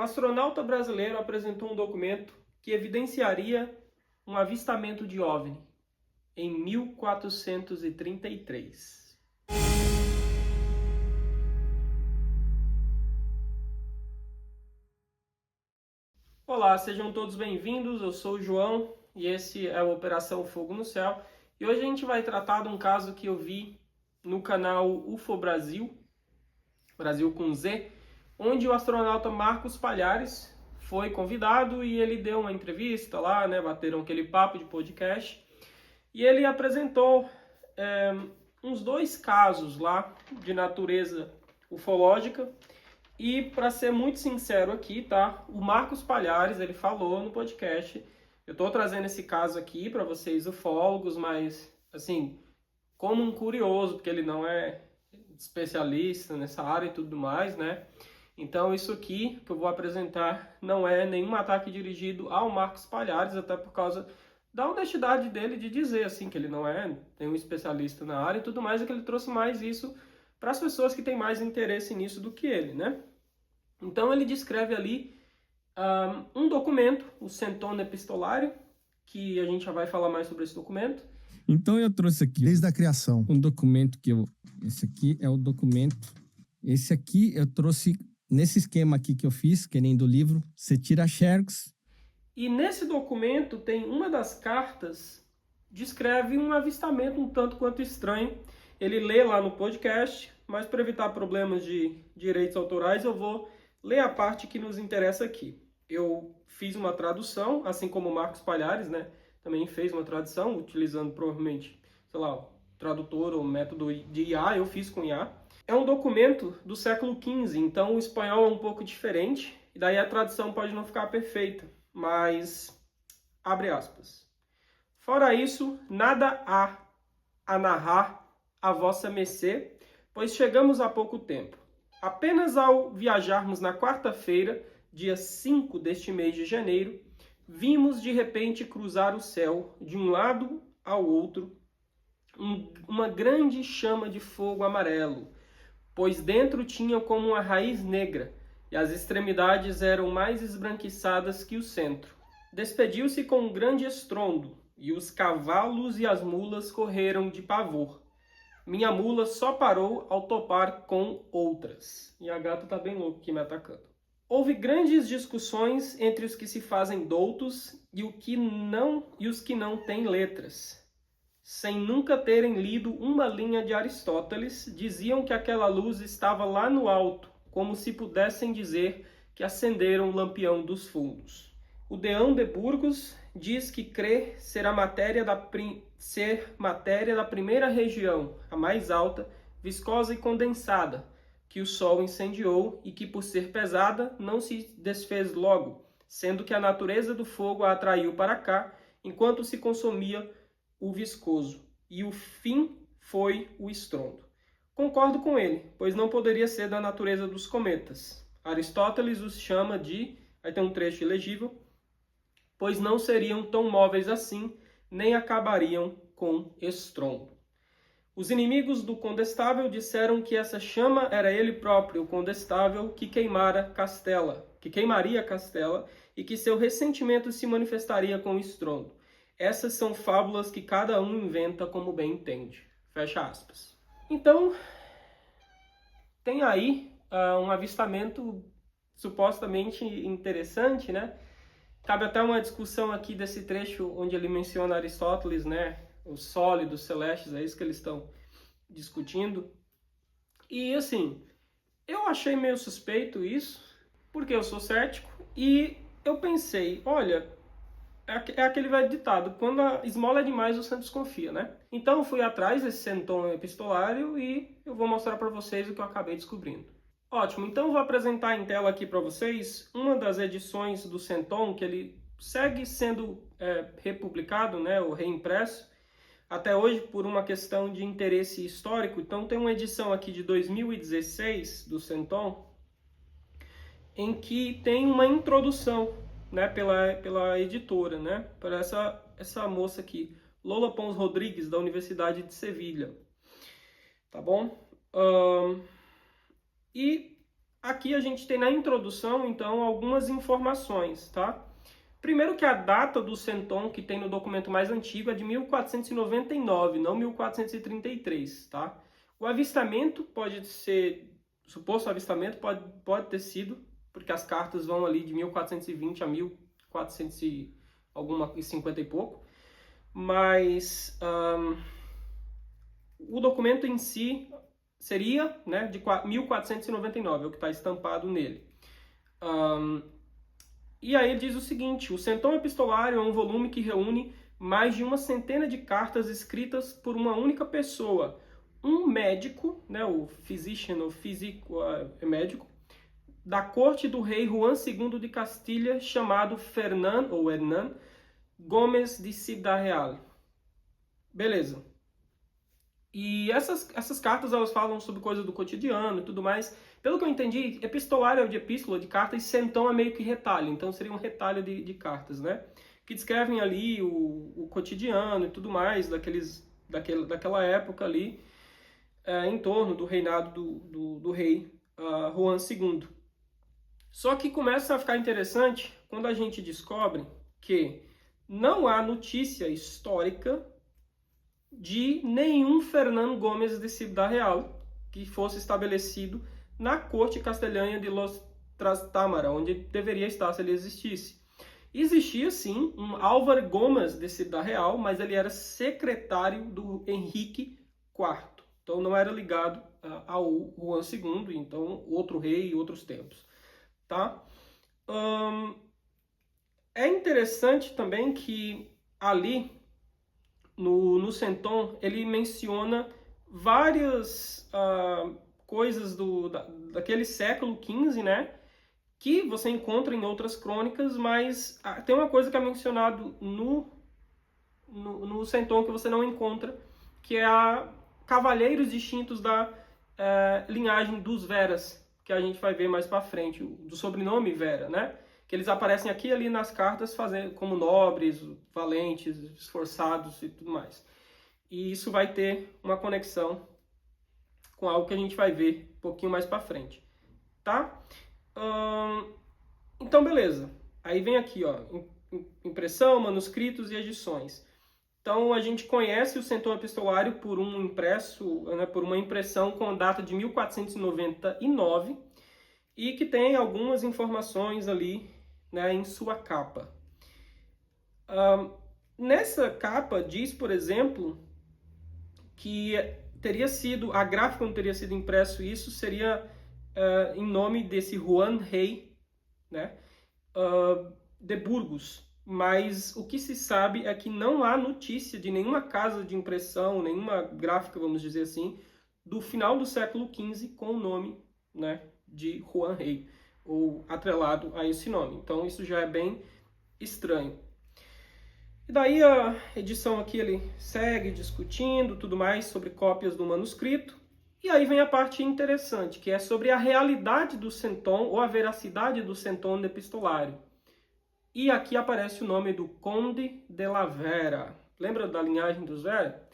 Um astronauta brasileiro apresentou um documento que evidenciaria um avistamento de OVNI em 1433. Olá, sejam todos bem-vindos. Eu sou o João e esse é o Operação Fogo no Céu. E hoje a gente vai tratar de um caso que eu vi no canal UFO Brasil, Brasil com Z, onde o astronauta Marcos Palhares foi convidado e ele deu uma entrevista lá, né? Bateram aquele papo de podcast e ele apresentou uns 2 casos lá de natureza ufológica. E para ser muito sincero aqui, tá? O Marcos Palhares, ele falou no podcast. Eu estou trazendo esse caso aqui para vocês ufólogos, mas assim, como um curioso, porque ele não é especialista nessa área e tudo mais, né? Então isso aqui que eu vou apresentar não é nenhum ataque dirigido ao Marcos Palhares, até por causa da honestidade dele de dizer assim que ele não é nenhum especialista na área e tudo mais, é que ele trouxe mais isso para as pessoas que têm mais interesse nisso do que ele, né? Então ele descreve ali um documento, o Centone Epistolario, que a gente já vai falar mais sobre esse documento. Então eu trouxe aqui desde a criação um documento esse aqui é o documento. Esse aqui eu trouxe nesse esquema aqui que eu fiz, que nem do livro, você tira xerox. E nesse documento tem uma das cartas, descreve um avistamento um tanto quanto estranho. Ele lê lá no podcast, mas para evitar problemas de direitos autorais, eu vou ler a parte que nos interessa aqui. Eu fiz uma tradução, assim como o Marcos Palhares, né? Também fez uma tradução, utilizando provavelmente, sei lá, o tradutor ou método de IA, eu fiz com IA. É um documento do século XV, então o espanhol é um pouco diferente, e daí a tradução pode não ficar perfeita, mas abre aspas. Fora isso, nada há a narrar a vossa mercê, pois chegamos há pouco tempo. Apenas ao viajarmos na quarta-feira, dia 5 deste mês de janeiro, vimos de repente cruzar o céu, de um lado ao outro, uma grande chama de fogo amarelo, pois dentro tinha como uma raiz negra, e as extremidades eram mais esbranquiçadas que o centro. Despediu-se com um grande estrondo, e os cavalos e as mulas correram de pavor. Minha mula só parou ao topar com outras. E a gata tá bem louca aqui me atacando. Houve grandes discussões entre os que se fazem doutos e os que não têm letras. Sem nunca terem lido uma linha de Aristóteles, diziam que aquela luz estava lá no alto, como se pudessem dizer que acenderam o lampião dos fundos. O deão de Burgos diz que crê ser matéria da primeira região, a mais alta, viscosa e condensada, que o sol incendiou e que, por ser pesada, não se desfez logo, sendo que a natureza do fogo a atraiu para cá, enquanto se consumia o viscoso, e o fim foi o estrondo. Concordo com ele, pois não poderia ser da natureza dos cometas. Aristóteles os chama de, aí tem um trecho ilegível, pois não seriam tão móveis assim, nem acabariam com estrondo. Os inimigos do condestável disseram que essa chama era ele próprio, o condestável, que queimaria Castela, e que seu ressentimento se manifestaria com estrondo. Essas são fábulas que cada um inventa como bem entende. Fecha aspas. Então, tem aí um avistamento supostamente interessante, né? Cabe até uma discussão aqui desse trecho onde ele menciona Aristóteles, né? Os sólidos celestes, é isso que eles estão discutindo. E assim, eu achei meio suspeito isso, porque eu sou cético, e eu pensei, olha, é aquele velho ditado, quando a esmola é demais, o santo desconfia, né? Então eu fui atrás desse Centone Epistolario e eu vou mostrar para vocês o que eu acabei descobrindo. Ótimo, então eu vou apresentar em tela aqui para vocês uma das edições do Centone, que ele segue sendo republicado, né, ou reimpresso, até hoje por uma questão de interesse histórico. Então tem uma edição aqui de 2016 do Centone, em que tem uma introdução, né, pela editora, né, para essa moça aqui, Lola Pons Rodrigues, da Universidade de Sevilha. Tá bom? E aqui a gente tem na introdução, então, algumas informações, tá? Primeiro que a data do centon que tem no documento mais antigo é de 1499, não 1433, tá? O avistamento pode ser, suposto avistamento pode ter sido, porque as cartas vão ali de 1420 a 1450 e pouco, mas o documento em si seria, né, de 1499, é o que está estampado nele. E aí ele diz o seguinte: o Centon Epistolário é um volume que reúne mais de uma centena de cartas escritas por uma única pessoa, um médico, né, o physician, o físico, médico, da corte do rei Juan II de Castilha, chamado Hernán Gomes de Ciudad Real. Beleza. E essas cartas, elas falam sobre coisas do cotidiano e tudo mais. Pelo que eu entendi, epistolário é de epístola, de cartas, e centão é meio que retalho. Então seria um retalho de cartas, né? Que descrevem ali o cotidiano e tudo mais daquela época ali, em torno do reinado do rei Juan II. Só que começa a ficar interessante quando a gente descobre que não há notícia histórica de nenhum Fernando Gomes de Ciudad Real que fosse estabelecido na corte castelhana de Los Trastámara, onde deveria estar se ele existisse. Existia sim um Álvaro Gomes de Ciudad Real, mas ele era secretário do Henrique IV, então não era ligado ao Juan II, então outro rei e outros tempos, tá? É interessante também que ali no centon ele menciona várias coisas daquele século XV, né? Que você encontra em outras crônicas, mas tem uma coisa que é mencionado no centon que você não encontra, que é a cavaleiros distintos da linhagem dos Veras, que a gente vai ver mais para frente, do sobrenome Vera, né? Que eles aparecem aqui e ali nas cartas fazendo como nobres, valentes, esforçados e tudo mais. E isso vai ter uma conexão com algo que a gente vai ver um pouquinho mais para frente, tá? Então, beleza. Aí vem aqui, ó, impressão, manuscritos e edições. Então, a gente conhece o centon epistolário por por uma impressão com data de 1499 e que tem algumas informações ali, né, em sua capa. Nessa capa diz, por exemplo, que a gráfica não teria sido impresso, isso seria em nome desse Juan Rei, né, de Burgos. Mas o que se sabe é que não há notícia de nenhuma casa de impressão, nenhuma gráfica, vamos dizer assim, do final do século XV com o nome, né, de Juan Rei, ou atrelado a esse nome. Então isso já é bem estranho. E daí a edição aqui ele segue discutindo tudo mais sobre cópias do manuscrito. E aí vem a parte interessante, que é sobre a realidade do centon ou a veracidade do centon epistolário. E aqui aparece o nome do Conde de la Vera. Lembra da linhagem dos Vera?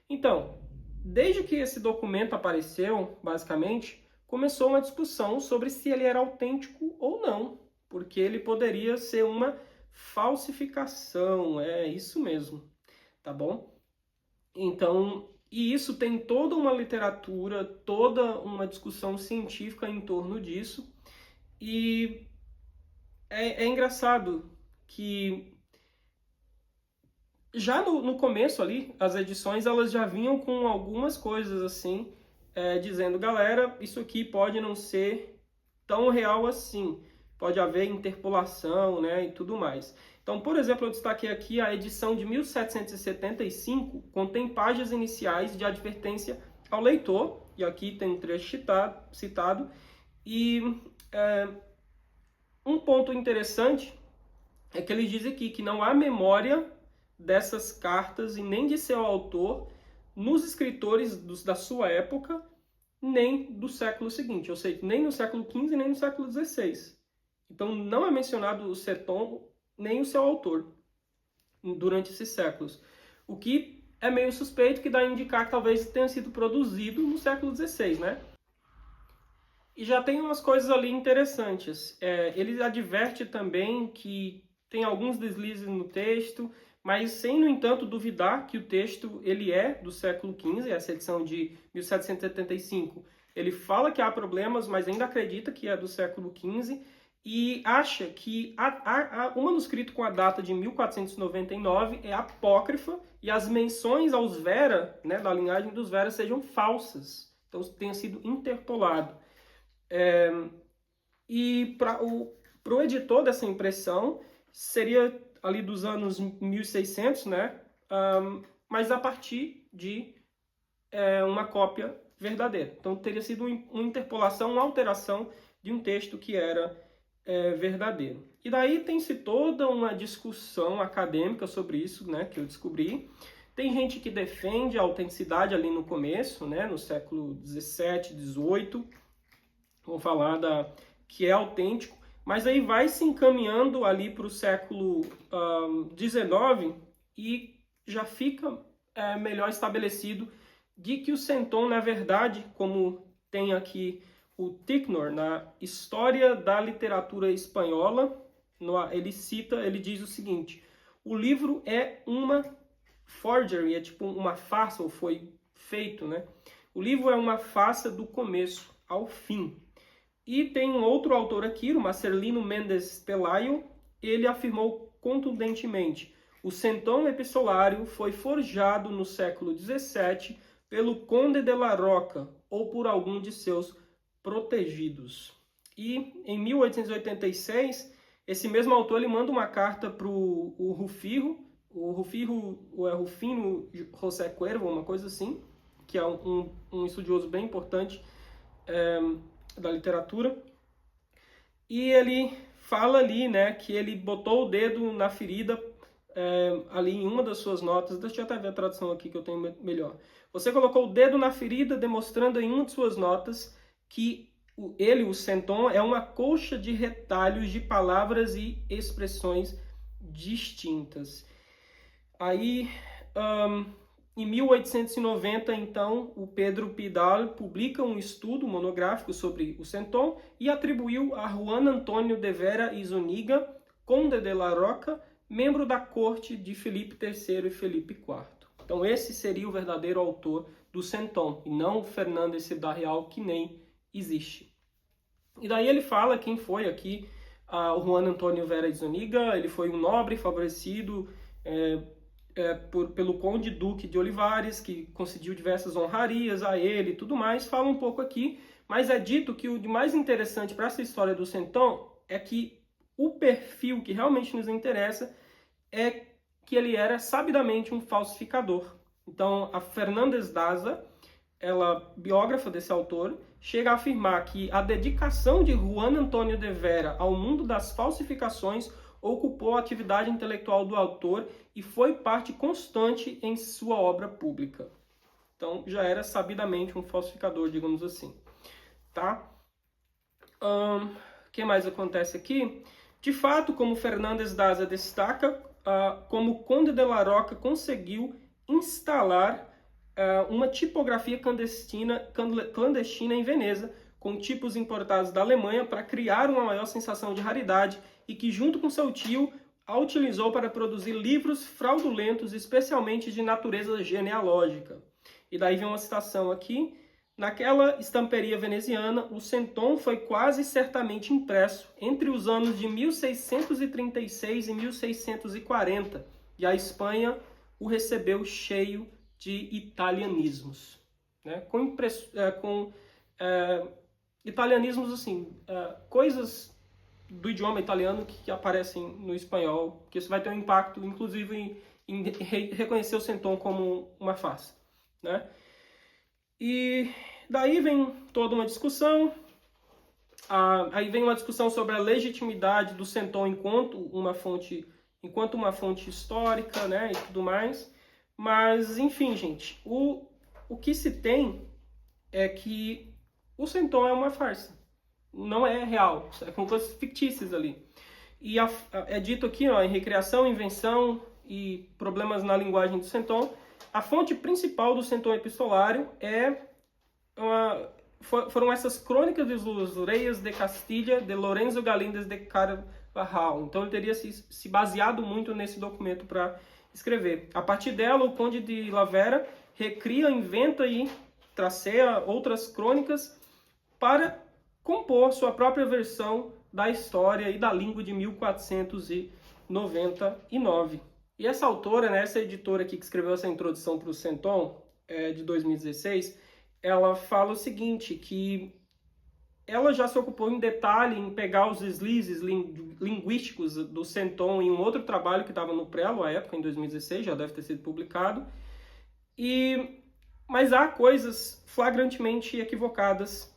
Então, desde que esse documento apareceu, basicamente, começou uma discussão sobre se ele era autêntico ou não, porque ele poderia ser uma falsificação, é isso mesmo, tá bom? Então, e isso tem toda uma literatura, toda uma discussão científica em torno disso, e é engraçado que já no começo ali, as edições elas já vinham com algumas coisas assim, dizendo, galera, isso aqui pode não ser tão real assim, pode haver interpolação, né, e tudo mais. Então, por exemplo, eu destaquei aqui a edição de 1775, contém páginas iniciais de advertência ao leitor, e aqui tem um trecho citado, e um ponto interessante é que ele diz aqui que não há memória dessas cartas e nem de seu autor nos escritores da sua época, nem do século seguinte, ou seja, nem no século XV nem no século XVI. Então não é mencionado o centon nem o seu autor durante esses séculos, o que é meio suspeito, que dá a indicar que talvez tenha sido produzido no século XVI, né? E já tem umas coisas ali interessantes. Ele adverte também que tem alguns deslizes no texto, mas sem, no entanto, duvidar que o texto ele é do século XV, essa edição de 1775. Ele fala que há problemas, mas ainda acredita que é do século XV e acha que o manuscrito com a data de 1499 é apócrifa e as menções aos Vera, né, da linhagem dos Vera, sejam falsas. Então, tenha sido interpolado. E para o editor dessa impressão, seria ali dos anos 1600, né? Mas a partir de uma cópia verdadeira. Então, teria sido uma interpolação, uma alteração de um texto que era verdadeiro. E daí tem-se toda uma discussão acadêmica sobre isso, né? Que eu descobri. Tem gente que defende a autenticidade ali no começo, né? No século 17, 18. Vamos falar que é autêntico, mas aí vai se encaminhando ali para o século XIX e já fica melhor estabelecido de que o Centon, na verdade, como tem aqui o Ticknor, na História da Literatura Espanhola, ele diz o seguinte: o livro é uma forgery, é tipo uma farsa, ou foi feito, né? O livro é uma farsa do começo ao fim. E tem um outro autor aqui, o Marcelino Mendes Pelayo, ele afirmou contundentemente: o Centon epistolário foi forjado no século XVII pelo Conde de la Roca ou por algum de seus protegidos. E em 1886, esse mesmo autor ele manda uma carta para o Rufino José Cuervo, uma coisa assim, que é um estudioso bem importante da literatura, e ele fala ali, né, que ele botou o dedo na ferida ali em uma das suas notas. Deixa eu até ver a tradução aqui que eu tenho melhor. Você colocou o dedo na ferida, demonstrando em uma de suas notas que o Centon, é uma colcha de retalhos de palavras e expressões distintas. Aí, em 1890, então, o Pedro Pidal publica um estudo monográfico sobre o Centon e atribuiu a Juan Antônio de Vera y Zuniga, Conde de la Roca, membro da corte de Felipe III e Felipe IV. Então, esse seria o verdadeiro autor do Centon, e não o Fernández Ciudad Real, que nem existe. E daí ele fala quem foi aqui o Juan Antônio Vera y Zuniga. Ele foi um nobre favorecido pelo Conde Duque de Olivares, que concediu diversas honrarias a ele e tudo mais. Fala um pouco aqui, mas é dito que o de mais interessante para essa história do Centon é que o perfil que realmente nos interessa é que ele era sabidamente um falsificador. Então, a Fernández Daza, ela, biógrafa desse autor, chega a afirmar que a dedicação de Juan Antônio de Vera ao mundo das falsificações ocupou a atividade intelectual do autor e foi parte constante em sua obra pública. Então, já era sabidamente um falsificador, digamos assim. Tá? O que mais acontece aqui? De fato, como Fernández Daza destaca, como Conde de la Roca conseguiu instalar uma tipografia clandestina em Veneza, com tipos importados da Alemanha, para criar uma maior sensação de raridade, e que, junto com seu tio, a utilizou para produzir livros fraudulentos, especialmente de natureza genealógica. E daí vem uma citação aqui: naquela estamperia veneziana, o Centon foi quase certamente impresso entre os anos de 1636 e 1640, e a Espanha o recebeu cheio de italianismos, né? Com italianismos, assim, coisas do idioma italiano que aparecem no espanhol, que isso vai ter um impacto, inclusive, em reconhecer o Centon como uma farsa, né? E daí vem toda uma discussão. Aí vem uma discussão sobre a legitimidade do Centon enquanto uma fonte histórica, né, e tudo mais. Mas, enfim, gente, o que se tem é que o Centon é uma farsa. Não é real, é com coisas fictícias ali. E é dito aqui, ó, em recriação, invenção e problemas na linguagem do Centon, a fonte principal do Centon epistolário foram essas crônicas de los Reyes de Castilla de Lorenzo Galíndez de Carvajal. Então ele teria se baseado muito nesse documento para escrever. A partir dela, o Conde de Lavera recria, inventa e traceia outras crônicas para compor sua própria versão da história e da língua de 1499. E essa autora, né, essa editora aqui que escreveu essa introdução para o Centon, de 2016, ela fala o seguinte, que ela já se ocupou em detalhe em pegar os deslizes linguísticos do Centon em um outro trabalho que estava no Prelo à época, em 2016, já deve ter sido publicado, mas há coisas flagrantemente equivocadas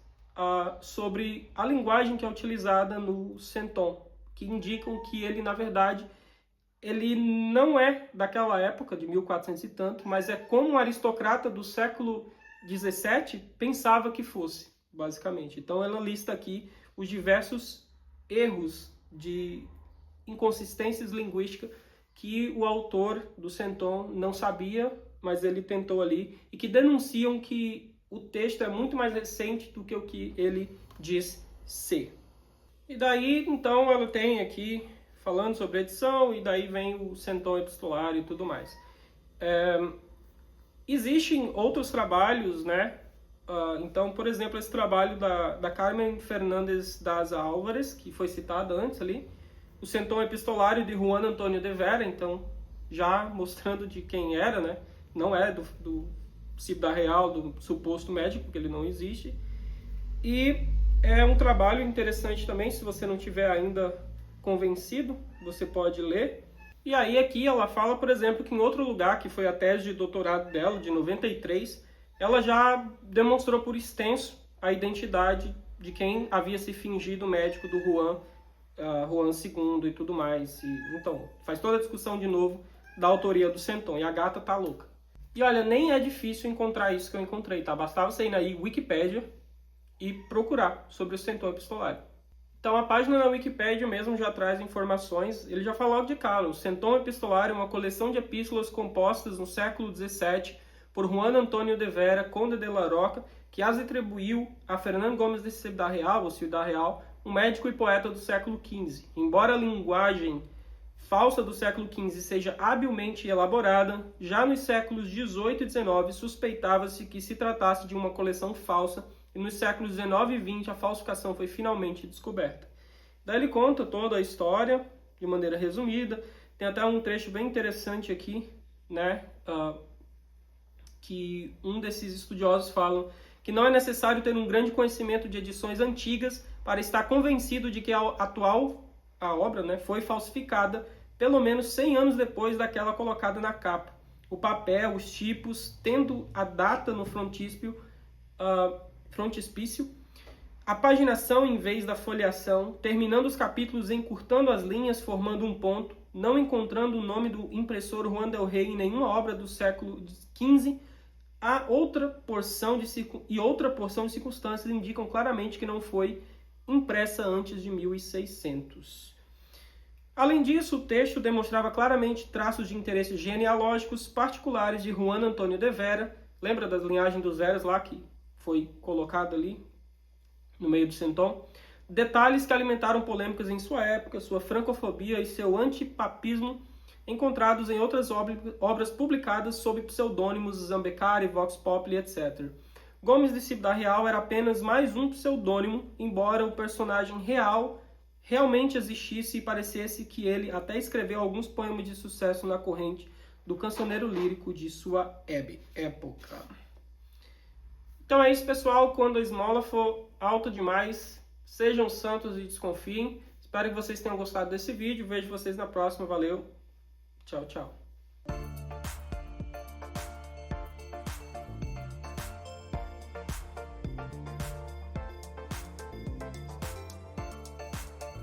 sobre a linguagem que é utilizada no Centon, que indicam que ele, na verdade, ele não é daquela época, de 1400 e tanto, mas é como um aristocrata do século XVII pensava que fosse, basicamente. Então ela lista aqui os diversos erros de inconsistências linguísticas que o autor do Centon não sabia, mas ele tentou ali, e que denunciam que o texto é muito mais recente do que o que ele diz ser. E daí, então, ela tem aqui, falando sobre edição, e daí vem o Centon epistolar e tudo mais. Existem outros trabalhos, né? Então, por exemplo, esse trabalho da Carmen Fernández das Álvares, que foi citado antes ali, o Centon epistolário de Juan Antônio de Vera, então, já mostrando de quem era, né? Não é do Ciudad Real, do suposto médico, porque ele não existe. E é um trabalho interessante também, se você não tiver ainda convencido, você pode ler. E aí aqui ela fala, por exemplo, que em outro lugar, que foi a tese de doutorado dela, de 93, ela já demonstrou por extenso a identidade de quem havia se fingido médico do Juan II e tudo mais. Então, faz toda a discussão de novo da autoria do Centon, e a gata tá louca. E olha, nem é difícil encontrar isso que eu encontrei, tá? Bastava você ir na Wikipédia e procurar sobre o Centon epistolário. Então a página na Wikipédia mesmo já traz informações, ele já fala logo de cara, o Centon epistolário é uma coleção de epístolas compostas no século XVII por Juan Antônio de Vera, conde de La Roca, que as atribuiu a Fernando Gomes de Ciudad Real, ou Ciudad Real, um médico e poeta do século XV. Embora a linguagem falsa do século XV seja habilmente elaborada, já nos séculos XVIII e XIX suspeitava-se que se tratasse de uma coleção falsa, e nos séculos XIX e XX a falsificação foi finalmente descoberta. Daí ele conta toda a história de maneira resumida, tem até um trecho bem interessante aqui, né, que um desses estudiosos falam que não é necessário ter um grande conhecimento de edições antigas para estar convencido de que a obra, né, foi falsificada pelo menos 100 anos depois daquela colocada na capa. O papel, os tipos, tendo a data no frontispício, a paginação em vez da folheação, terminando os capítulos encurtando as linhas, formando um ponto, não encontrando o nome do impressor Juan del Rey em nenhuma obra do século XV, outra porção de circunstâncias indicam claramente que não foi impressa antes de 1600. Além disso, o texto demonstrava claramente traços de interesses genealógicos particulares de Juan Antônio de Vera, lembra da linhagem dos Veras lá que foi colocado ali no meio do Centon? Detalhes que alimentaram polêmicas em sua época, sua francofobia e seu antipapismo, encontrados em outras obras publicadas sob pseudônimos Zambecari, Vox Populi, etc. Gomes de Ciudad Real era apenas mais um pseudônimo, embora o personagem realmente existisse e parecesse que ele até escreveu alguns poemas de sucesso na corrente do cancioneiro lírico de sua época. Então é isso, pessoal. Quando a esmola for alta demais, sejam santos e desconfiem. Espero que vocês tenham gostado desse vídeo. Vejo vocês na próxima. Valeu. Tchau, tchau.